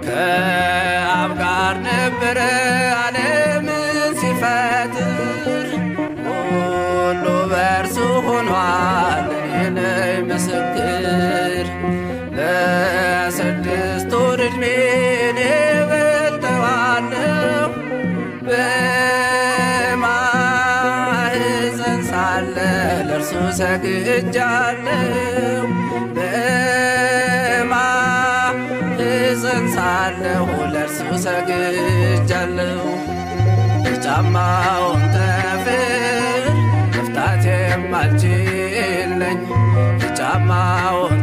ከአብ ጋር ነበረ ዓለምን ሲፈጥር ሁሉ በእርሱ ሆኗል እኔ ነኝ ምስክር። በ6 ወር ዕድሜ እኔ በልጠዋለሁ በማህፀን ሳለ ለእርሱ ሰግጃለሁ በማህፀን ሳለሁ ለእርሱ ሰግጃለሁ። የጫማውን ጠፍር መፍታት የማልችል ነኝ የጫማውን